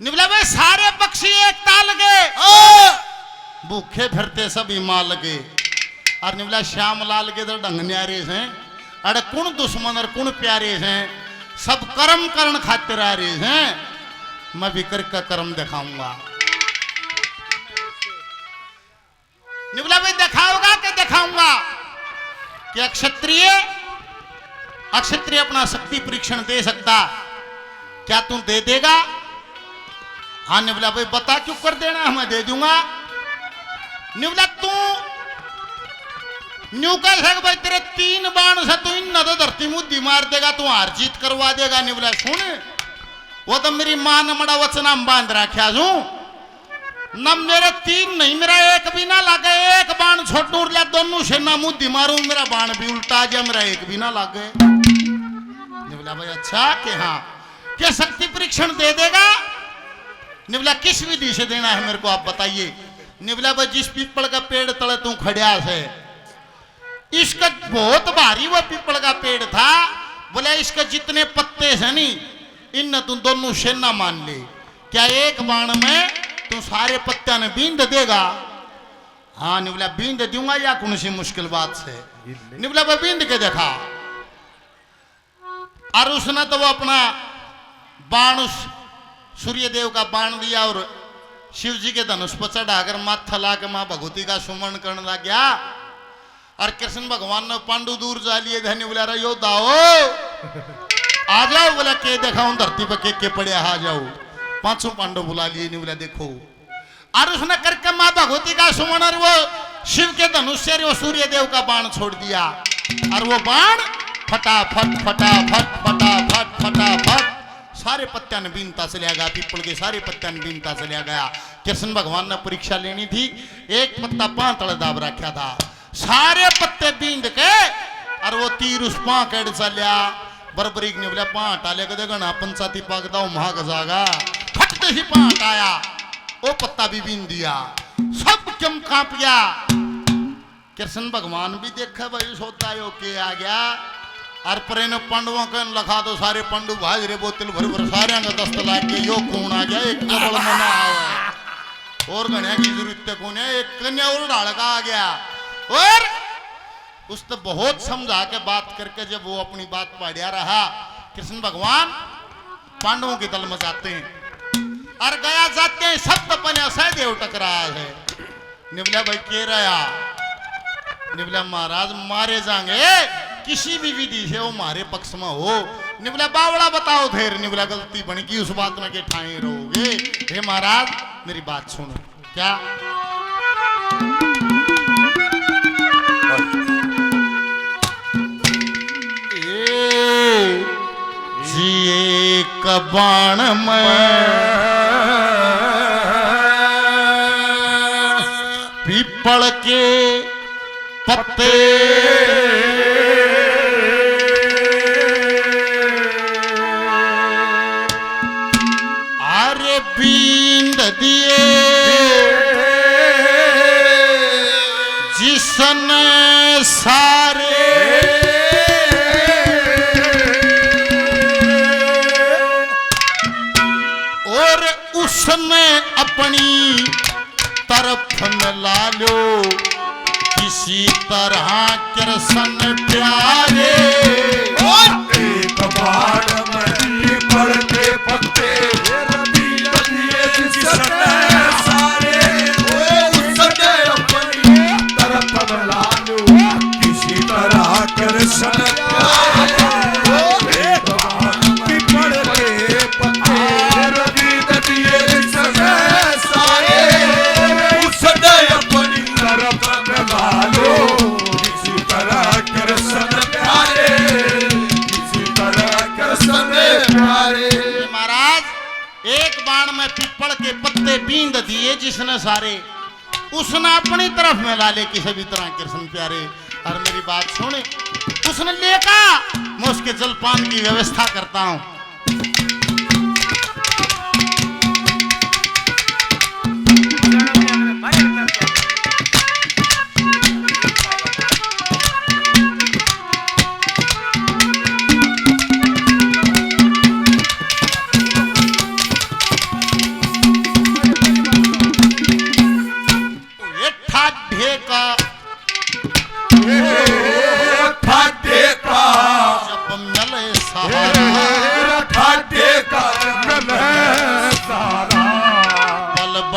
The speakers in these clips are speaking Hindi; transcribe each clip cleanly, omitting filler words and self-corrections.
निबला भाई सारे पक्षी एक ताल के भूखे फिरते सभी माल के और निबला श्याम लाल के तो ढंग न्यारे से अरे कुण दुश्मन और कुण प्यारे हैं सब कर्म करण खातिर आ रहे हैं मैं भी करके कर्म दिखाऊंगा। निबला भाई दिखाओगा कि दिखाऊंगा कि अक्षत्रिय अपना शक्ति परीक्षण दे सकता, क्या तू दे देगा? हाँ निबला भाई बता क्यों कर देना, मैं दे दूंगा। निबला तू न्यू कह सक भाई तेरे 3 बाण से तू इन नद धरती मुद्दी मार देगा, तू हार जीत करवा देगा। निबला सुन वो तो मेरी मां ने मड़ा वचना बांध रखा हूं न, मेरे 3 नहीं मेरा एक भी ना लागे, एक बाण छोटू लिया दोनों से ना मुद्दी मारू, मेरा बाण भी उल्टा जा, मेरा एक भी ना लागे। निबला भाई अच्छा कि हाँ क्या शक्ति परीक्षण दे देगा? निबला किस विधि से देना है मेरे को आप बताइए। निबला भाई जिस पीपल का पेड़ तले तू खड़िया है इसका बहुत भारी वो पीपल का पेड़ था, बोले इसके जितने पत्ते हैं नी इन तू दोनों सेना मान ले, क्या एक बाण में तू सारे पत्तियां ने बींद देगा? हाँ निबला बींद दूंगा या कौन सी मुश्किल बात से। निबला भाई बींद के देखा और उसने तो वो अपना बाण उस सूर्य देव का बाण लिया और शिव जी के धनुष पर चढ़ाकर माथा ला के मां भगवती का सुमरण करने लग गया। और कृष्ण भगवान ने पांडु दूर जा लिए धन्य बोला रहा योद्धा आ जाओ, बोला के देखा धरती पर के पड़े आ जाओ। 5 पांडव बुला लिए, नहीं बोला देखो। और उसने करके मां भगवती का सुमरण और वो शिव के धनुष से वो सूर्य देव का बाण छोड़ दिया और वो बाण फटाफट फटाफट फटाफट फटाफट सारे पत्तियां ने बीनता चलिया गया, पीपल के सारे पत्तियां ने बीनता चलिया गया। कृष्ण भगवान ने परीक्षा लेनी थी, एक पत्ता 5 तले दाब रखा था, सारे पत्ते बींद के और वो तीर उस पां कड़ चलिया बरबरी ने बोला पां टाले के देखना पंचायती पागदा महाग जागा, फटते ही पां आया वो पत्ता भी बीन दिया, सब क्यों कांप गया। कृष्ण भगवान भी देखा भाई सोता है के आ गया और परे ने पांडवों के लखा तो सारे पांडु भाज रे बोतल भर भर सारे का दस्त ला के यो कौन आ गया, एक कबल मना आवा और गणिया की जरूरत कौन है, एक कन्या और ढालका आ गया। और उस तो बहुत समझा के बात करके जब वो अपनी बात पढ़िया रहा, कृष्ण भगवान पांडवों के दल में जाते हैं और गया जाते हैं सब तो पने सहदेव टकरा है। निबला भाई के रहा, निबला महाराज मारे जाएंगे किसी भी विधि से वो हमारे पक्ष में हो। निबला बावड़ा बताओ धेर, निबला गलती बनेगी उस बात में के ठाए रहोगे। हे महाराज मेरी बात सुनो, क्या एक बाण में पीपल के पत्ते अरे बींद दिए जिसने सारे उसने अपनी तरफ में ला लो किसी तरह कृष्ण प्यारे। एक बाण में पीपल के पत्ते सारे उसने अपनी तरफ में ला लो किसी तरह कृष्ण प्यारे। एक बाण पीपल के पत्ते एक बाण में पीपल के पत्ते बींद दिए जिसने सारे उसने अपनी तरफ में ला ले किसी भी तरह कृष्ण प्यारे। और मेरी बात सुने उसने लेका मैं उसके जलपान की व्यवस्था करता हूं।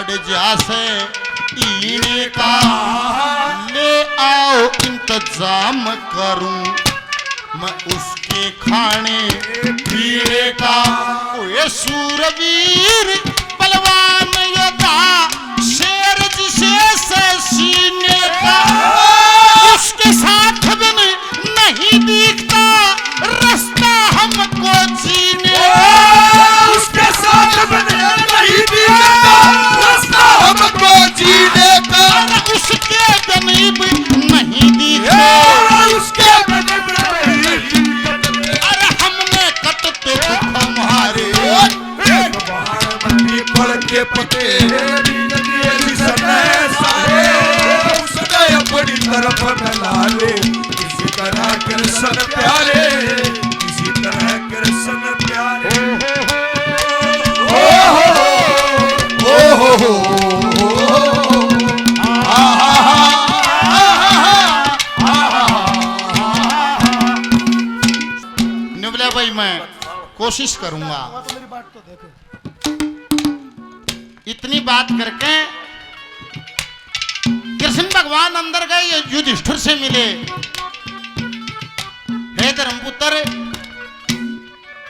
पड़ जासे ईने का, ले आओ इंतजाम करूं मैं उसके खाने पीने का। ओए सूरवीर बलवान योद्धा शेर जिसे सीने का, उसके साथ बिन नहीं दिखता रास्ता हमको जीने का, उसके साथ बिन नहीं दिखता रास्ता हमको जीने का, उसके बिन नहीं दिखता, उसके बिन नहीं दिखता। अरे हमने कटते दुख हमारे पड़ के पते उसने अपनी तरफ मिला ले, किसी तरह कृष्ण प्यारे, किसी तरह कृष्ण प्यारे। निवले भाई मैं कोशिश करूंगा। इतनी बात करके कृष्ण भगवान अंदर गए, युधिष्ठिर से मिले। हे धर्मपुत्र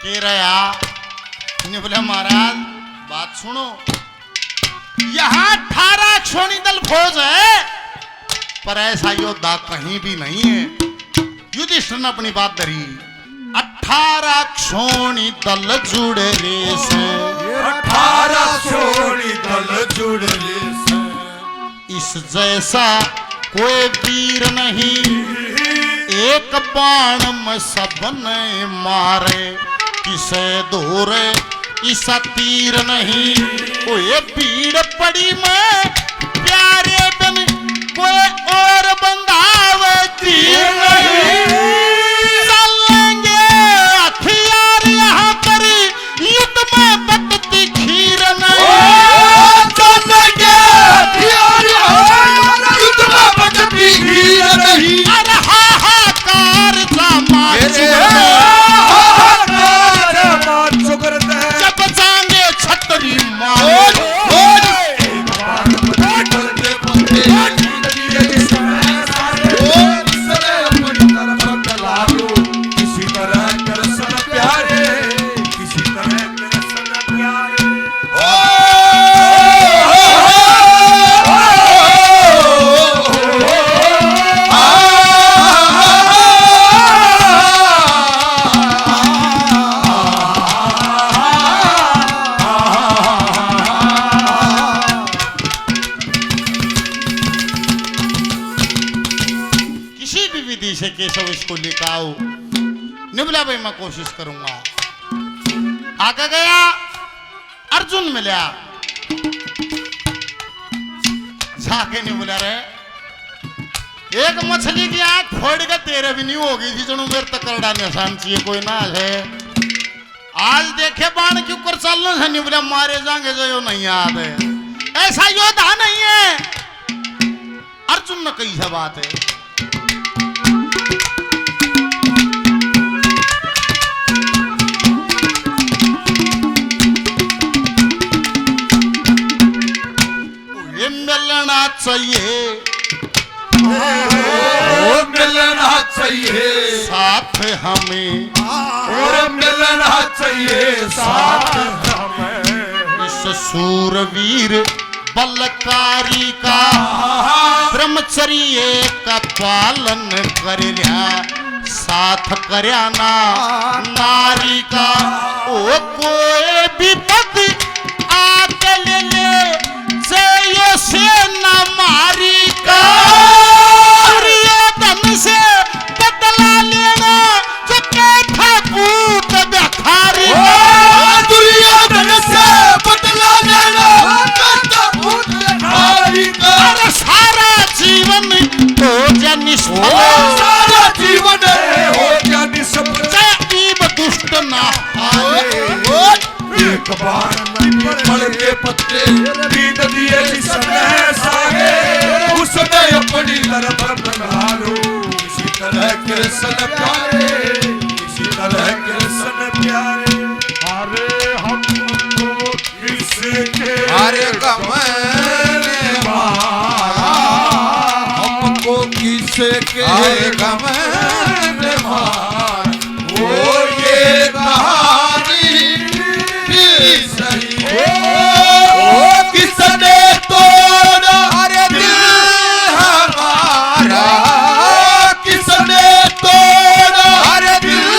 कह रहा, बोले महाराज बात सुनो, यहां 18 क्षोणी दल फौज है, पर ऐसा योद्धा कहीं भी नहीं है। युधिष्ठिर ने अपनी बात धरी। 18 क्षोणी दल जुड़े रे से, 18 क्षोणी दल जुड़े से, इस जैसा कोई वीर नहीं, एक बाण में सबने मारे, किसे दूर इसा तीर नहीं। कोई भीड़ पड़ी में प्यारे बन, कोई और बंधावे तीर नहीं। चलेंगे हथियार यहाँ पर, युद्ध में बटती खीर नहीं। चलेंगे हथियार युद्ध में बटती खीर नहीं। अरे हाहाकार जब जाएंगे छतरी मार, किसी तरह कृष्ण प्यारे, किसी तरह कृष्ण प्यारे। से केशव इसको लेकर आओ। निबला भाई मैं कोशिश करूंगा। आगे गया, अर्जुन मिला, जाके नहीं बोला रे, एक मछली की आंख फोड़ के तेरे भी नहीं होगी थी, जनो मेरे तक करड़ा निशान चाहिए कोई ना है। आज देखे बाण क्यों कर चलने से नहीं बोला, मारे जाएंगे जो यो नहीं याद है, ऐसा योद्धा नहीं है। अर्जुन ने कही सा बात है। मिलना चाहिए, मिलना चाहिए साथ हमें, और मिलना चाहिए साथ हमें। इस सूरवीर बलकारी का ब्रह्मचर्य का पालन करया, साथ करया ना नारी का। ओ कोई भी पद आके ले ले, जय से न मारी का। धन से बदला लेना जो था भूत व्याखारी का। दुर्योधन से बदला लेना था भूत व्याखारी का। अरे सारा जीवन हो जा निष्फल, सारा जीवन हो जा निष्फल, जय दुष्ट ना हारे। एक बार पड़ के पत्ते बीत दिए जिसने सागे, उसने अपनी तरफ बढ़ा लो। किसी तरह कृष्ण प्यारे, किसी तरह कृष्ण प्यारे। अरे हमको किसके, अरे कम के गम निभार वो ये कहानी भी सही ओ किसने तोड़ा अरे दिल हमारा किसने तोड़ा अरे दिल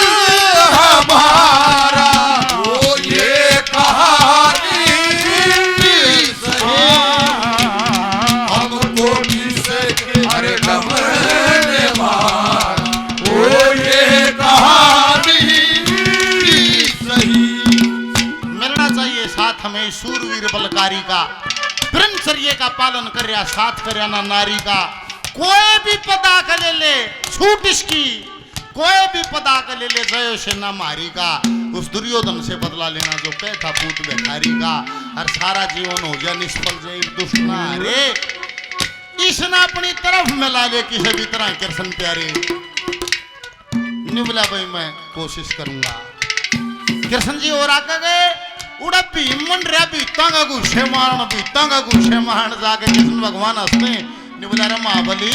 हमारा वो ये कहानी भी सही हमको किसके अरे गम निभार वो ये कहानी भी सही मिलना चाहिए साथ हमें सूरवीर बलकारी का ब्रह्मचर्य का पालन कर रहा साथ कर ना नारी का कोई भी पदा कर ले छूट इसकी कोई भी पदा कर ले जयो से ना मारी का उस दुर्योधन से बदला लेना जो कैथा पूत बेखारी का और सारा जीवन हो गया निष्फल जय दुष्ट ना रे इसने अपनी तरफ मिला ले किसी भी तरह कृष्ण प्यारे निबला भाई मैं कोशिश करूंगा कृष्ण जी और आगे गए उड़ा भीमन रे बीतांगा गुस्से मारन जाके कृष्ण भगवान हंसते निबला रे महाबली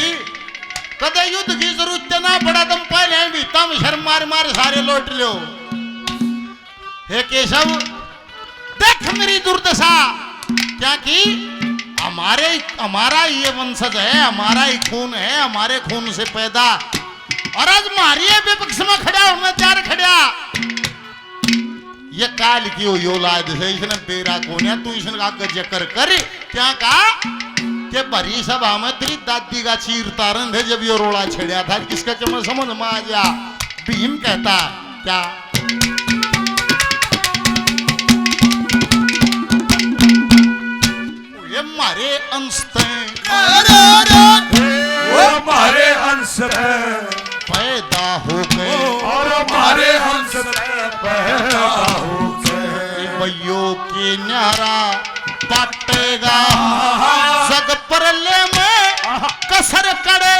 कदे युद्ध की जरूरत ना बड़ा तुम पहले बीता में शर्म मार मार सारे लौट लो हे केशव देख मेरी दुर्दशा क्या की हमारा ये वंशज है हमारा ही खून है हमारे खून से पैदा और आज मारिए विपक्ष में खड़ा उनमें चार खड़ा ये काल की हो औलाद है इसने बेरा कोने तू इसने का जकर कर क्या कहा कि भरी सभा में तेरी दादी का चीर तारन है जब ये रोड़ा छेड़ा था किसका चमन समझ में आ गया भीम कहता क्या ये मारे अंश वो हमारे अंश पैदा हो गए और हमारे हंस पैदा हो गए भैयो के न्यारा पाटेगा जग परले में कसर करे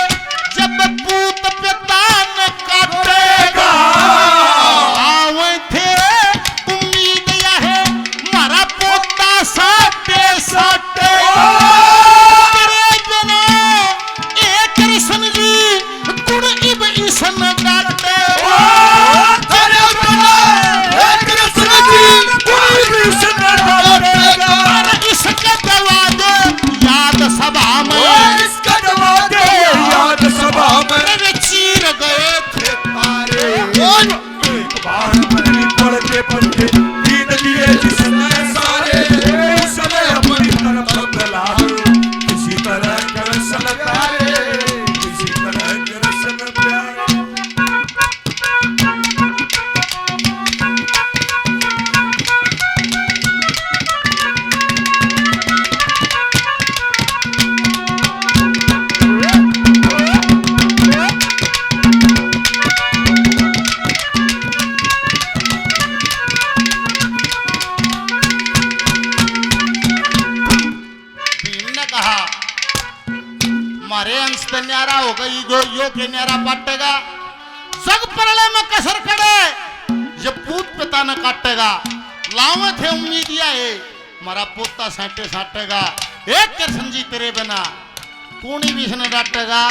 जब पूत पिता न काटेगा आवे थे उम्मीद यह है मारा पोता साटे साटे तेरे बिना एक कृष्ण जी गुण इब ईसन गाते तेरे बिना एक कृष्ण जी गुण ईसन गाते इसका दवा दे याद सभा में इसका दवा दे याद सभा में मेरे चीर गए थे तारे एक बार बदली पड़ते पड़ते दीन दिए जिसने सारे उसने अपनी तरफ बदला किसी तरह कृष्ण प्यारे किसी तरह कृष्ण प्यारे मारे अंश पे न्यारा हो गई यो के न्यारा पाटेगा जग परले में कसर खड़े ये पूत पिता न काटेगा लावे थे उम्मीदिया है मारा पोता साटे साटेगा एक कृष्ण जी तेरे बिना कूणी भी इसने डाटेगा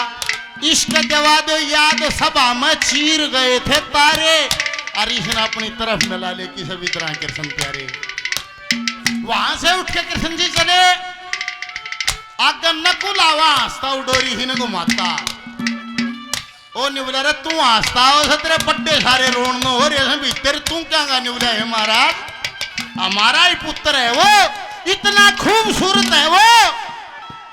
इश्क दवा दो याद सभा में चीर गए थे तारे और इसने अपनी तरफ मिला ले किसी भी तरह कृष्ण प्यारे वहां से उठ के कृष्ण जी चले आगे नकुल आवा हंसता उडोरी ही न घुमाता ओ निबला रे तू हंसता हो तेरे बड्डे सारे रोन में हो रहे भीतर तू क्या गा निबला है महाराज हमारा ही पुत्र है वो इतना खूबसूरत है वो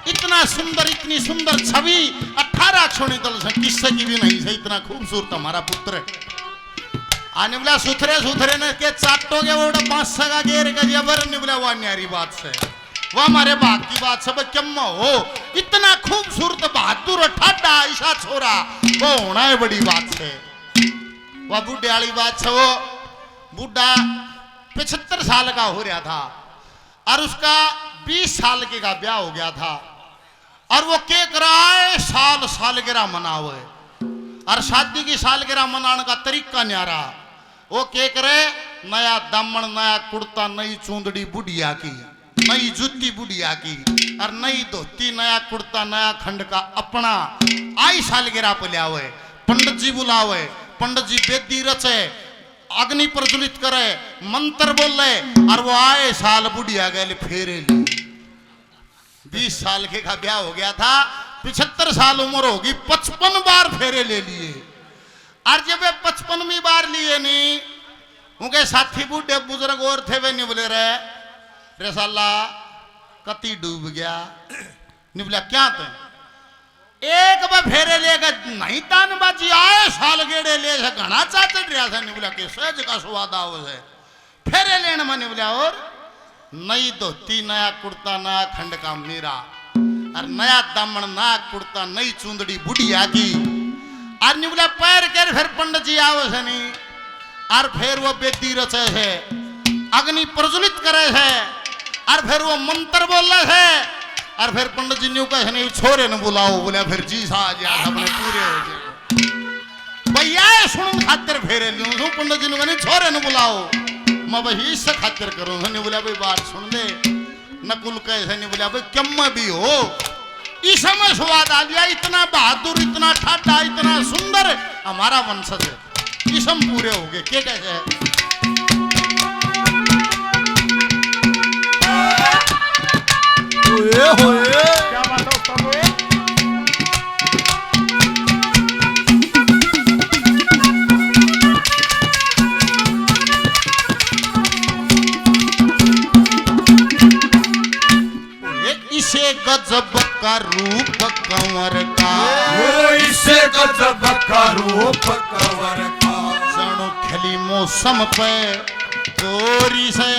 इतना सुंदर इतनी सुंदर छवि 18 अक्षोणी तल से किससे की भी नहीं से इतना खूबसूरत हमारा पुत्र है आने बोला सुथरे सुथरे ने के चाटोगे वो 5 सगा गेर का जबर निबला वो न्यारी बात से वो हमारे बात की बात सब क्यों हो इतना खूबसूरत बहादुर ठाडा ऐसा छोरा वो होना है बड़ी बात है वह बूढ़े वाली बात है वो बूढ़ा 75 साल का हो रहा था और उसका 20 साल के का ब्याह हो गया था और वो क्या कर रहा है साल सालगिरह मनावे और शादी की सालगिरह मनाने का तरीका न्यारा वो क्या करे नया दामन नया कुर्ता नई चूंदड़ी बुढ़िया की नई जूती बुढ़िया की और नई धोती नया कुर्ता नया खंड का अपना आई सालगिरह पे लियावे पंडित जी बुलावे पंडित जी वेदी रचे अग्नि प्रज्वलित करे मंत्र बोले और वो आए साल बुढ़िया गए फेरे ली 20 साल के का ब्याह हो गया था 75 साल उम्र होगी 55 बार फेरे ले लिए और जब वे 55वीं बार लिए नहीं उनके साथी बूढ़े बुजुर्ग और थे वे नहीं बोले रे साला कति डूब गया नहीं बोला क्या थे एक बार फेरे लेगा नहीं तान बाजी आए साल गेड़े ले से घना चाचड़ रहा था नहीं बोला कि सहज का स्वाद आओ है फेरे लेने में नहीं बोला और नई धोती नया कुर्ता नया खंड का मेरा और नया दामन नया कुर्ता नई चुंदड़ी बुढ़िया की और नहीं बोला पैर कर फिर पंडित जी आओ से नहीं और फिर वो बेदी रचे है अग्नि प्रज्वलित करे है और फिर वो मंत्र बोले है और फिर पंडित जी ने कहा नहीं छोरे न बुलाओ बोले फिर जी सा जा अपने पूरे हो जाए भैया सुन खातिर फेरे लियो पंडित जी ने कहा छोरे न बुलाओ मैं भाई इससे खातिर करूँ नहीं बोला भाई बात सुन दे नकुल कैसे नहीं बोला भाई कम भी हो इस समय स्वाद आ गया इतना बहादुर इतना ठाठा इतना सुंदर हमारा वंशज है इस हम पूरे हो गए क्या कैसे है क्या बात है उस्ताद? इसे गजब का रूप कंवर का इसे गजब का रूप कंवर का जणु खली मौसम पे गोरी से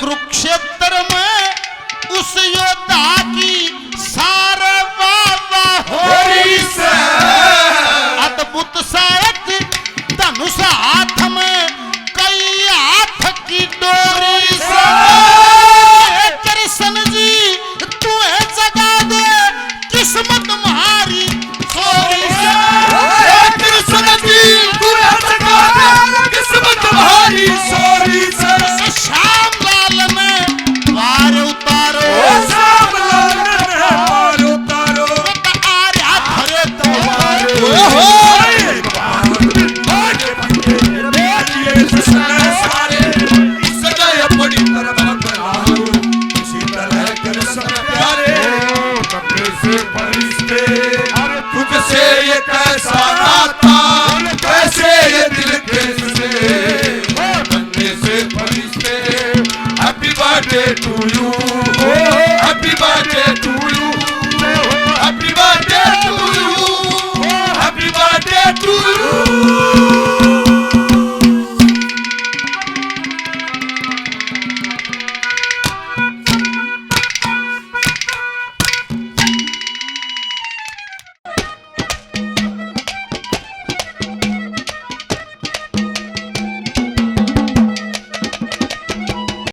कुरुक्षेत्र में उस योद्धा की सारे वादा होरी से अद्भुत सायक धनुष हाथ में कई हाथ की डोरी से कृष्ण जी तू जगा दे किस्मत तुम्हारी छोरी से कृष्ण जी तू जगा दे किस्मत तुम्हारी छोरी से श्याम लाल में द्वार उतारो श्याम लाल में द्वार उतारो आर्या धरे तुम्हारे तुझसे ये कैसा नाता